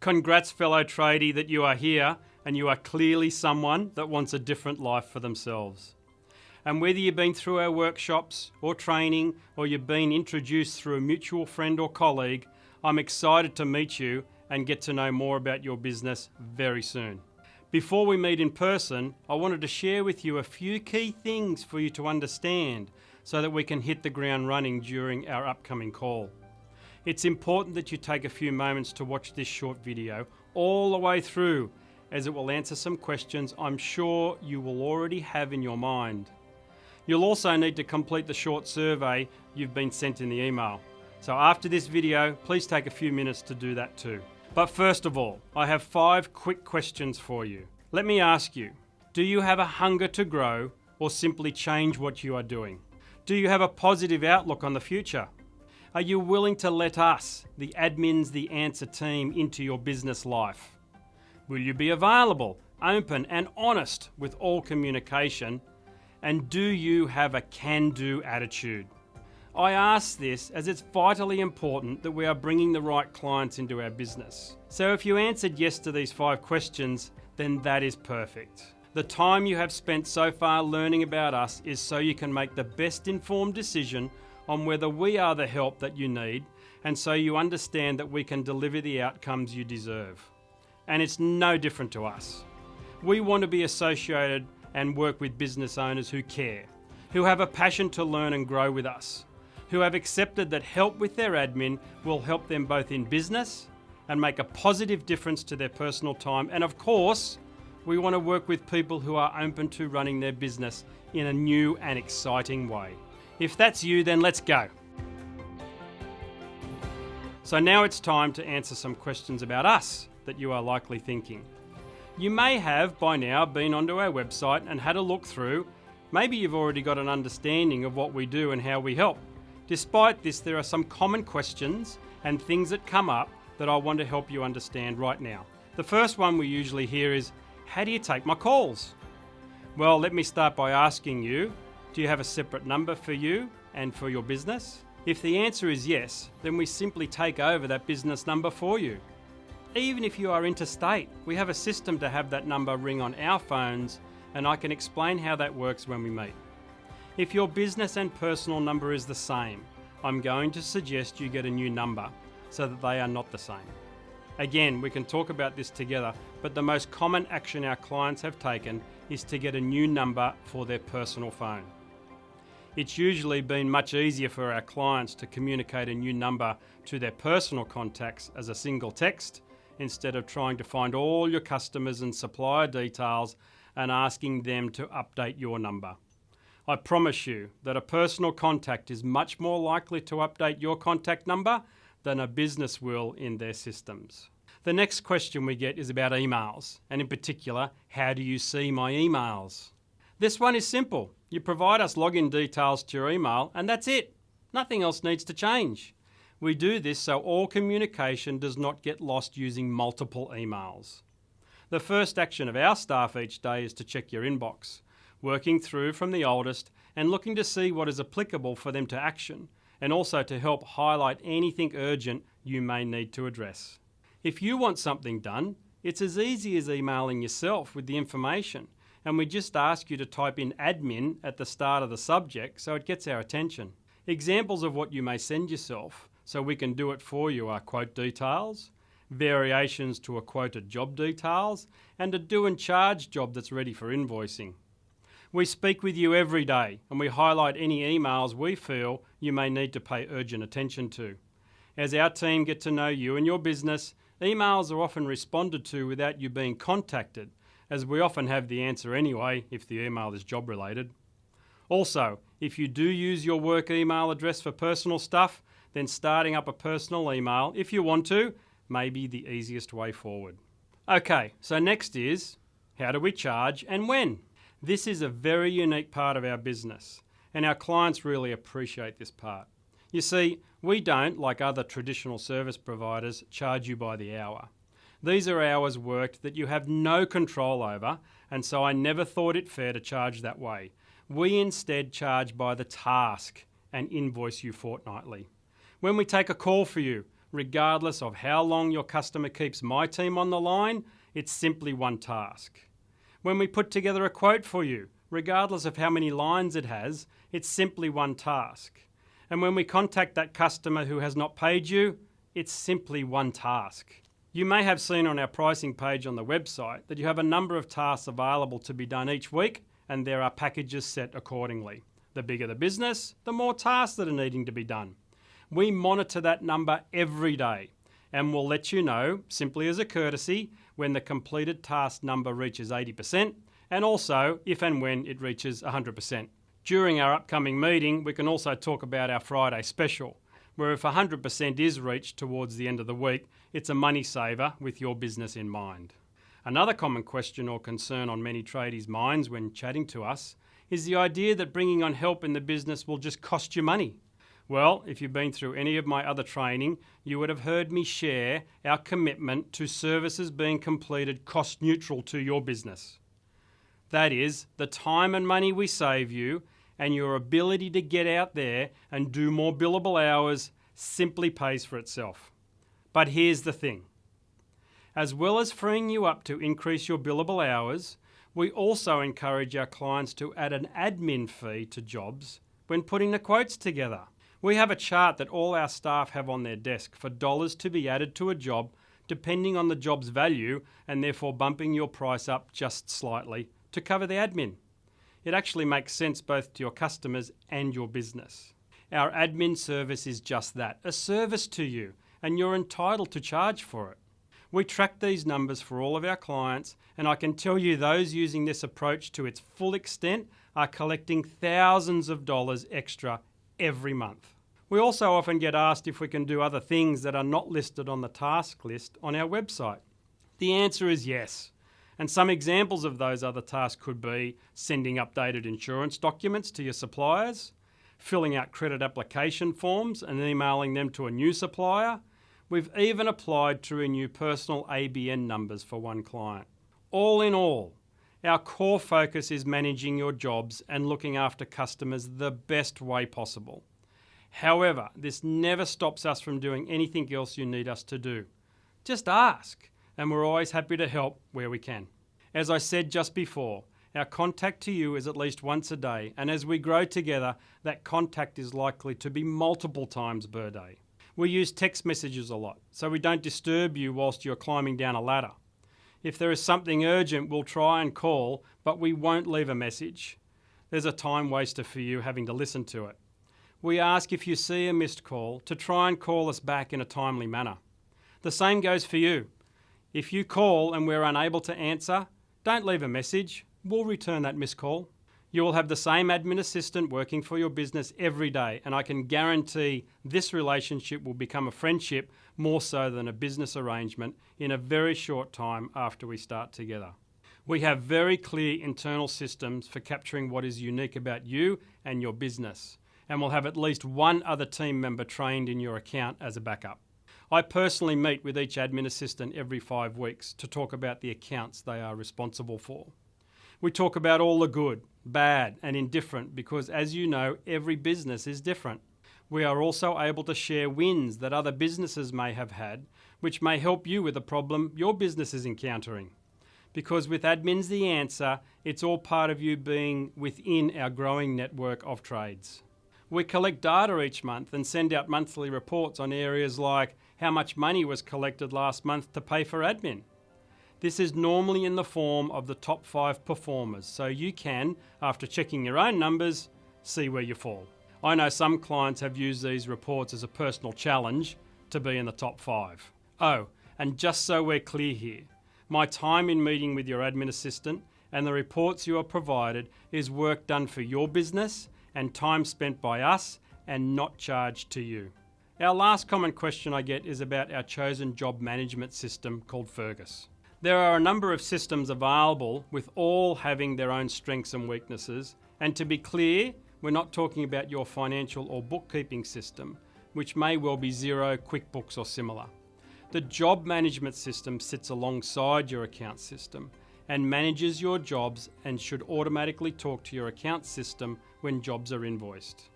Congrats, fellow tradie, that you are here and you are clearly someone that wants a different life for themselves. And whether you've been through our workshops or training or you've been introduced through a mutual friend or colleague, I'm excited to meet you and get to know more about your business very soon. Before we meet in person, I wanted to share with you a few key things for you to understand so that we can hit the ground running during our upcoming call. It's important that you take a few moments to watch this short video all the way through, as it will answer some questions I'm sure you will already have in your mind. You'll also need to complete the short survey you've been sent in the email. So after this video, please take a few minutes to do that too. But first of all, I have 5 quick questions for you. Let me ask you, do you have a hunger to grow or simply change what you are doing? Do you have a positive outlook on the future? Are you willing to let us, the Admins The Answer team, into your business life? Will you be available, open and honest with all communication? And do you have a can-do attitude? I ask this as it's vitally important that we are bringing the right clients into our business. So if you answered yes to these 5 questions, then that is perfect. The time you have spent so far learning about us is so you can make the best informed decision on whether we are the help that you need, and so you understand that we can deliver the outcomes you deserve. And it's no different to us. We want to be associated and work with business owners who care, who have a passion to learn and grow with us, who have accepted that help with their admin will help them both in business and make a positive difference to their personal time. And of course, we want to work with people who are open to running their business in a new and exciting way. If that's you, then let's go. So now it's time to answer some questions about us that you are likely thinking. You may have by now been onto our website and had a look through. Maybe you've already got an understanding of what we do and how we help. Despite this, there are some common questions and things that come up that I want to help you understand right now. The first one we usually hear is, how do you take my calls? Well, let me start by asking you, do you have a separate number for you and for your business? If the answer is yes, then we simply take over that business number for you. Even if you are interstate, we have a system to have that number ring on our phones, and I can explain how that works when we meet. If your business and personal number is the same, I'm going to suggest you get a new number so that they are not the same. Again, we can talk about this together, but the most common action our clients have taken is to get a new number for their personal phone. It's usually been much easier for our clients to communicate a new number to their personal contacts as a single text, instead of trying to find all your customers and supplier details and asking them to update your number. I promise you that a personal contact is much more likely to update your contact number than a business will in their systems. The next question we get is about emails, and in particular, how do you see my emails? This one is simple. You provide us login details to your email and that's it. Nothing else needs to change. We do this so all communication does not get lost using multiple emails. The first action of our staff each day is to check your inbox, working through from the oldest and looking to see what is applicable for them to action, and also to help highlight anything urgent you may need to address. If you want something done, it's as easy as emailing yourself with the information, and we just ask you to type in admin at the start of the subject so it gets our attention. Examples of what you may send yourself so we can do it for you are quote details, variations to a quoted job details, and a do and charge job that's ready for invoicing. We speak with you every day and we highlight any emails we feel you may need to pay urgent attention to. As our team get to know you and your business, emails are often responded to without you being contacted, as we often have the answer anyway if the email is job related. Also, if you do use your work email address for personal stuff, then starting up a personal email, if you want to, may be the easiest way forward. Okay, so next is, how do we charge and when? This is a very unique part of our business, and our clients really appreciate this part. You see, we don't, like other traditional service providers, charge you by the hour. These are hours worked that you have no control over, and so I never thought it fair to charge that way. We instead charge by the task and invoice you fortnightly. When we take a call for you, Regardless of how long your customer keeps my team on the line, it's simply one task. When we put together a quote for you, regardless of how many lines it has, it's simply one task. And when we contact that customer who has not paid you, it's simply one task. You may have seen on our pricing page on the website that you have a number of tasks available to be done each week, and there are packages set accordingly. The bigger the business, the more tasks that are needing to be done. We monitor that number every day, and we'll let you know, simply as a courtesy, when the completed task number reaches 80%, and also if and when it reaches 100%. During our upcoming meeting, we can also talk about our Friday special, where if 100% is reached towards the end of the week, it's a money saver with your business in mind. Another common question or concern on many tradies' minds when chatting to us is the idea that bringing on help in the business will just cost you money. Well, if you've been through any of my other training, you would have heard me share our commitment to services being completed cost neutral to your business. That is, the time and money we save you and your ability to get out there and do more billable hours simply pays for itself. But here's the thing. As well as freeing you up to increase your billable hours, we also encourage our clients to add an admin fee to jobs when putting the quotes together. We have a chart that all our staff have on their desk for dollars to be added to a job depending on the job's value and therefore bumping your price up just slightly to cover the admin. It actually makes sense both to your customers and your business. Our admin service is just that, a service to you, and you're entitled to charge for it. We track these numbers for all of our clients, and I can tell you those using this approach to its full extent are collecting thousands of dollars extra every month. We also often get asked if we can do other things that are not listed on the task list on our website. The answer is yes. And some examples of those other tasks could be sending updated insurance documents to your suppliers, filling out credit application forms and emailing them to a new supplier. We've even applied to renew personal ABN numbers for one client. All in all, our core focus is managing your jobs and looking after customers the best way possible. However, this never stops us from doing anything else you need us to do. Just ask, and we're always happy to help where we can. As I said just before, our contact to you is at least once a day, and as we grow together, that contact is likely to be multiple times per day. We use text messages a lot, so we don't disturb you whilst you're climbing down a ladder. If there is something urgent, we'll try and call, but we won't leave a message. There's a time waster for you having to listen to it. We ask if you see a missed call to try and call us back in a timely manner. The same goes for you. If you call and we're unable to answer, don't leave a message. We'll return that missed call. You will have the same admin assistant working for your business every day, and I can guarantee this relationship will become a friendship more so than a business arrangement in a very short time after we start together. We have very clear internal systems for capturing what is unique about you and your business, and we'll have at least one other team member trained in your account as a backup. I personally meet with each admin assistant every 5 weeks to talk about the accounts they are responsible for. We talk about all the good, bad and indifferent because, as you know, every business is different. We are also able to share wins that other businesses may have had, which may help you with a problem your business is encountering. Because with Admin's the Answer, it's all part of you being within our growing network of trades. We collect data each month and send out monthly reports on areas like how much money was collected last month to pay for admin. This is normally in the form of the top 5 performers, so you can, after checking your own numbers, see where you fall. I know some clients have used these reports as a personal challenge to be in the top 5. Oh, and just so we're clear here, my time in meeting with your admin assistant and the reports you are provided is work done for your business and time spent by us and not charged to you. Our last common question I get is about our chosen job management system called Fergus. There are a number of systems available with all having their own strengths and weaknesses, and to be clear, we're not talking about your financial or bookkeeping system, which may well be Xero, QuickBooks or similar. The job management system sits alongside your account system and manages your jobs and should automatically talk to your account system when jobs are invoiced.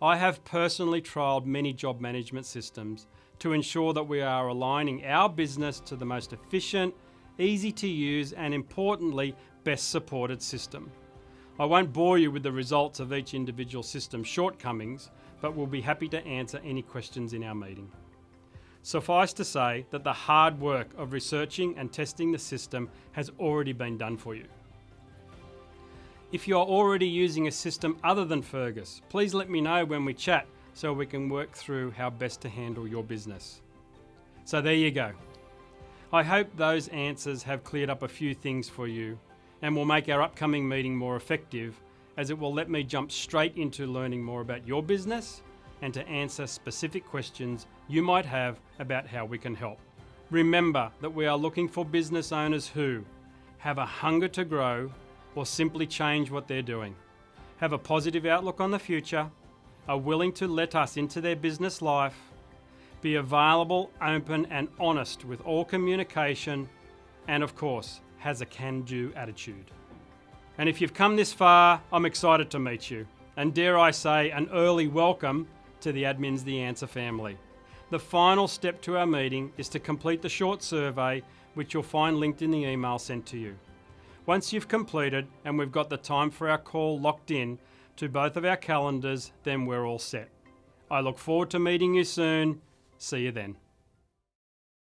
I have personally trialled many job management systems to ensure that we are aligning our business to the most efficient, easy to use, and importantly, best supported system. I won't bore you with the results of each individual system's shortcomings, but we'll be happy to answer any questions in our meeting. Suffice to say that the hard work of researching and testing the system has already been done for you. If you are already using a system other than Fergus, please let me know when we chat so we can work through how best to handle your business. So there you go. I hope those answers have cleared up a few things for you and will make our upcoming meeting more effective, as it will let me jump straight into learning more about your business and to answer specific questions you might have about how we can help. Remember that we are looking for business owners who have a hunger to grow or simply change what they're doing, have a positive outlook on the future, are willing to let us into their business life, be available, open and honest with all communication, and of course, has a can-do attitude. And if you've come this far, I'm excited to meet you. And dare I say, an early welcome to the Admins The Answer family. The final step to our meeting is to complete the short survey, which you'll find linked in the email sent to you. Once you've completed and we've got the time for our call locked in to both of our calendars, then we're all set. I look forward to meeting you soon. See you then.